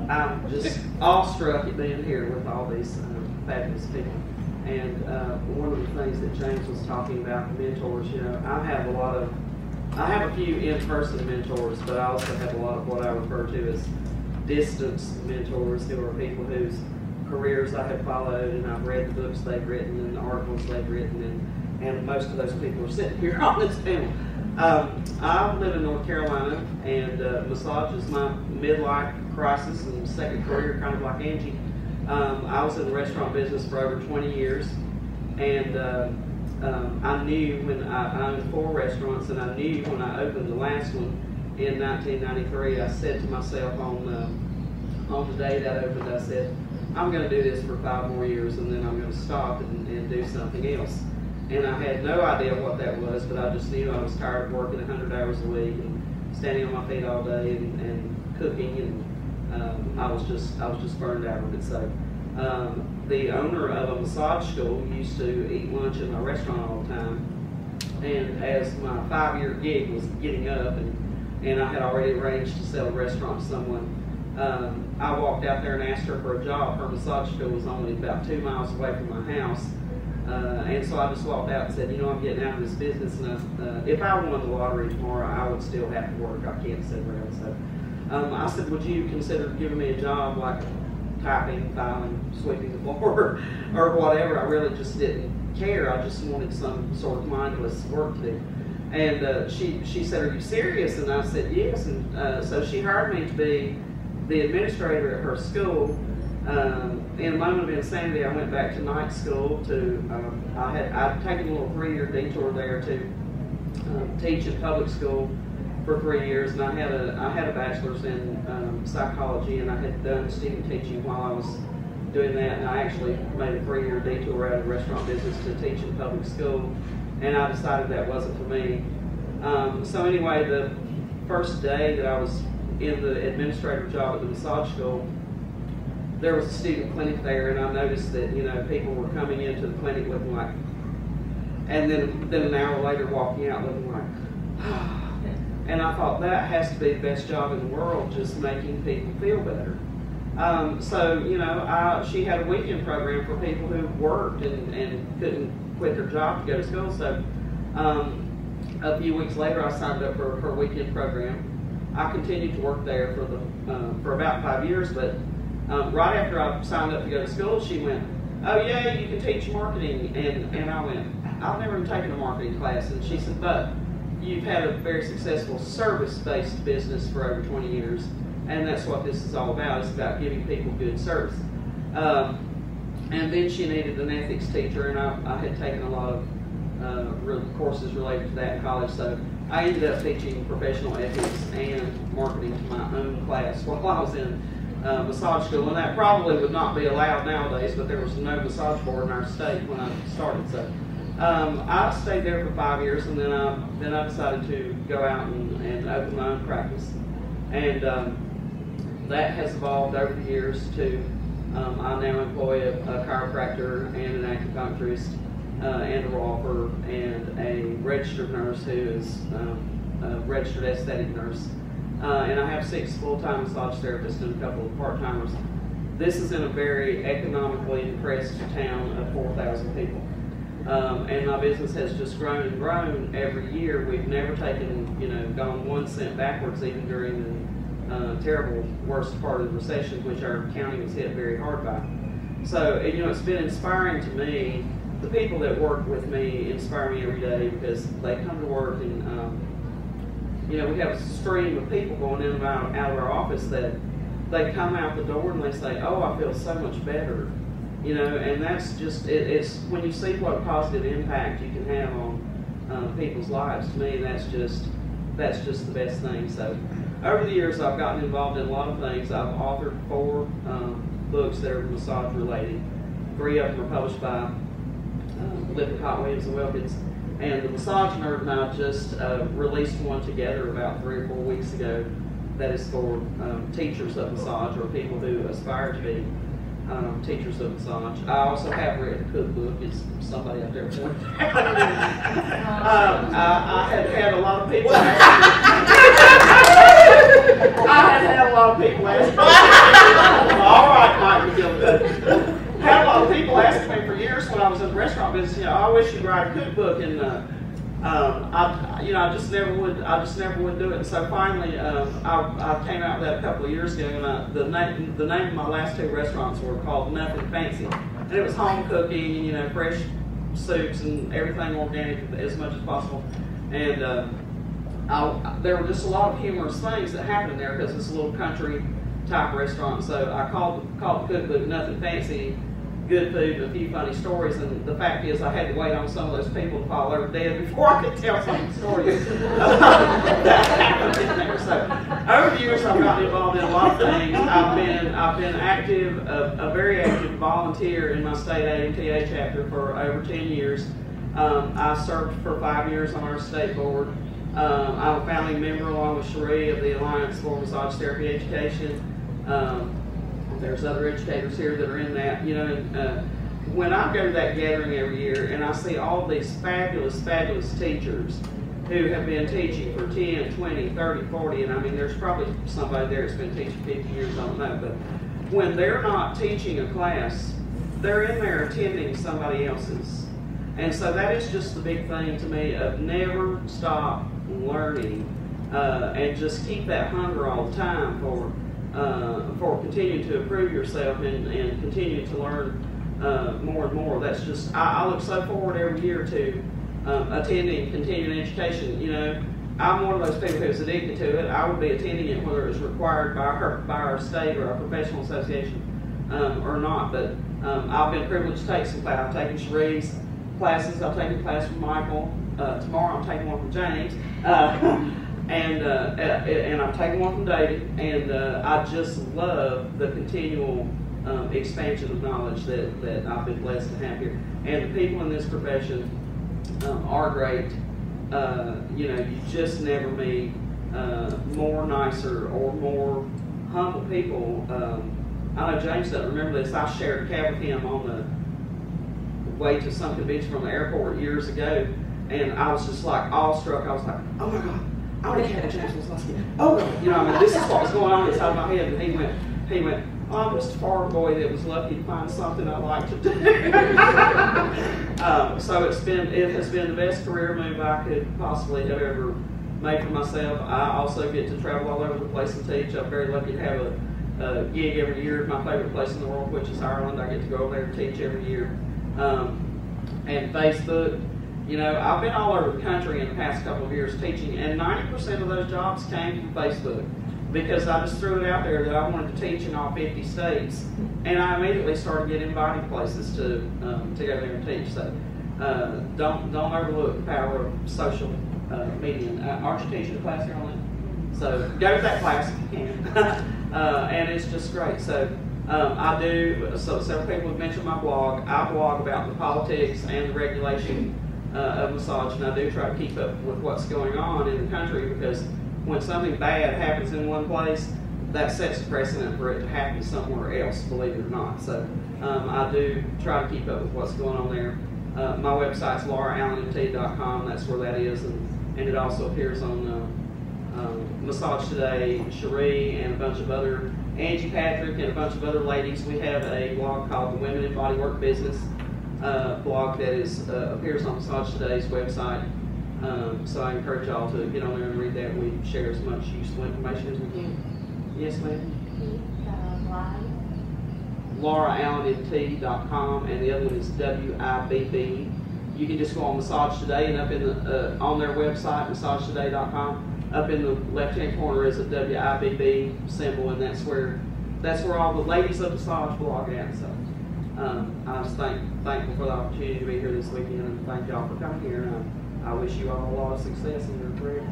I'm just awestruck at being here with all these fabulous people. And one of the things that James was talking about, mentors, you know, I have a few in-person mentors, but I also have a lot of what I refer to as distance mentors, who are people whose careers I have followed, and I've read the books they've written and the articles they've written, and most of those people are sitting here on this panel. I live in North Carolina, and massage is my midlife crisis and second career, kind of like Angie. I was in the restaurant business for over 20 years, and I knew when I owned 4 restaurants, and I knew when I opened the last one in 1993, I said to myself on the day that I opened, I said, I'm going to do this for 5 more years, and then I'm going to stop and do something else. And I had no idea what that was, but I just knew I was tired of working 100 hours a week and standing on my feet all day and cooking, and I was just burned out of it. So the owner of a massage school used to eat lunch in my restaurant all the time, and as my 5-year gig was getting up, and I had already arranged to sell a restaurant to someone, I walked out there and asked her for a job. Her massage school was only about 2 miles away from my house. And so I just walked out and said, you know, I'm getting out of this business, and if I won the lottery tomorrow, I would still have to work. I can't sit around. So I said, would you consider giving me a job like typing, filing, sweeping the floor, or whatever? I really just didn't care. I just wanted some sort of mindless work to do. And she said, are you serious? And I said, yes. And so she hired me to be the administrator at her school. In a moment of insanity, I went back to night school to, I'd taken a little 3-year detour there to teach in public school for 3 years, and I had a bachelor's in psychology, and I had done student teaching while I was doing that, and I actually made a 3-year detour out of the restaurant business to teach in public school, and I decided that wasn't for me. So anyway, the first day that I was in the administrative job at the massage school, there was a student clinic there, and I noticed that, you know, people were coming into the clinic looking like, and then an hour later walking out looking like, and I thought that has to be the best job in the world, just making people feel better. So, you know, she had a weekend program for people who worked and couldn't quit their job to go to school. So a few weeks later, I signed up for her weekend program. I continued to work there for about 5 years, but right after I signed up to go to school, she went, oh yeah, you can teach marketing. And I went, I've never even taken a marketing class. And she said, but you've had a very successful service-based business for over 20 years, and that's what this is all about. It's about giving people good service. And then she needed an ethics teacher, and I had taken a lot of courses related to that in college, so I ended up teaching professional ethics and marketing to my own class while I was in massage school, and that probably would not be allowed nowadays, but there was no massage board in our state when I started. So I stayed there for 5 years, and then I decided to go out and open my own practice, and that has evolved over the years to I now employ a chiropractor and an acupuncturist and a rolfer and a registered nurse who is a registered aesthetic nurse. And I have 6 full-time massage therapists and a couple of part-timers. This is in a very economically depressed town of 4,000 people. And my business has just grown and grown every year. We've never taken, gone 1 cent backwards, even during the terrible worst part of the recession, which our county was hit very hard by. So, it's been inspiring to me. The people that work with me inspire me every day because they come to work and, we have a stream of people going in and out of our office that they come out the door and they say, oh, I feel so much better. And that's just, it's when you see what a positive impact you can have on people's lives, to me, that's just the best thing. So over the years, I've gotten involved in a lot of things. I've authored 4 books that are massage related. 3 of them are published by Lippincott, Williams, and Wilkins. And the Massage Nerd and I just released one together about 3 or 4 weeks ago that is for teachers of massage or people who aspire to be teachers of massage. I also have read a cookbook. It's somebody up there pointing I have had a lot of people ask I had a lot of people asking me. All right, Mike McGillicuddy. Had a lot of people asking me for years when I was in the restaurant business. You know, I wish you'd write a cookbook, and I just never would. I just never would do it. And so finally, I came out with that a couple of years ago, and the name of my last 2 restaurants were called Nothing Fancy, and it was home cooking, you know, fresh soups and everything organic as much as possible. And there were just a lot of humorous things that happened in there because it's a little country type restaurant. So I called the cookbook Nothing Fancy, Good Food and a Few Funny Stories. And the fact is, I had to wait on some of those people to fall over dead before I could tell some of the stories that happened in there. So over the years, I've gotten involved in a lot of things. I've been active, a very active volunteer in my state AMTA chapter for over 10 years. I served for 5 years on our state board. I'm a founding member, along with Cherie, of the Alliance for Massage Therapy Education. There's other educators here that are in that. You know, when I go to that gathering every year and I see all these fabulous, fabulous teachers who have been teaching for 10, 20, 30, 40, and I mean, there's probably somebody there that's been teaching 50 years, I don't know, but when they're not teaching a class, they're in there attending somebody else's. And so that is just the big thing to me of never stop learning and just keep that hunger all the time for continuing to improve yourself and continue to learn more and more. That's just, I look so forward every year to attending continuing education. You know, I'm one of those people who's addicted to it. I would be attending it whether it's required by our state or our professional association or not. But I've been privileged to take some classes. I've taken Cherie's classes. I've taken a class from Michael. Tomorrow I'm taking one from James. And I've taken one from David, and I just love the continual expansion of knowledge that I've been blessed to have here. And the people in this profession are great. You know, you just never meet more nicer or more humble people. I know James doesn't remember this. I shared a cab with him on the way to some convention from the airport years ago, and I was just like awestruck. I was like, oh my God, I already had James Waslaski. Oh, you know, I mean, this is what was going on inside my head. And he went, oh, I'm just a farm boy that was lucky to find something I like to do. So it has been the best career move I could possibly have ever made for myself. I also get to travel all over the place and teach. I'm very lucky to have a gig every year at my favorite place in the world, which is Ireland. I get to go over there and teach every year. And Facebook, you know, I've been all over the country in the past couple of years teaching, and 90% of those jobs came from Facebook because I just threw it out there that I wanted to teach in all 50 states, and I immediately started getting invited places to go there and teach. So don't overlook the power of social media. Aren't you teaching a class here on it? So go to that class if you can, and it's just great. So. I do, so several people have mentioned my blog. I blog about the politics and the regulation of massage, and I do try to keep up with what's going on in the country, because when something bad happens in one place, that sets a precedent for it to happen somewhere else, believe it or not. So I do try to keep up with what's going on there. My website's lauraallenmt.com, that's where that is, and it also appears on Massage Today, Cherie, and a bunch of other, Angie Patrick, and a bunch of other ladies. We have a blog called The Women in Bodywork Business blog that appears on Massage Today's website. So I encourage y'all to get on there and read that. We share as much useful information as we can. Yes, ma'am? LauraAllenMT.com, and the other one is WIBB. You can just go on Massage Today, and up in the on their website, MassageToday.com. Up in the left-hand corner is a WIBB symbol, and that's where all the ladies of massage blog at. So I'm just thankful for the opportunity to be here this weekend, and thank y'all for coming here. And I wish you all a lot of success in your career.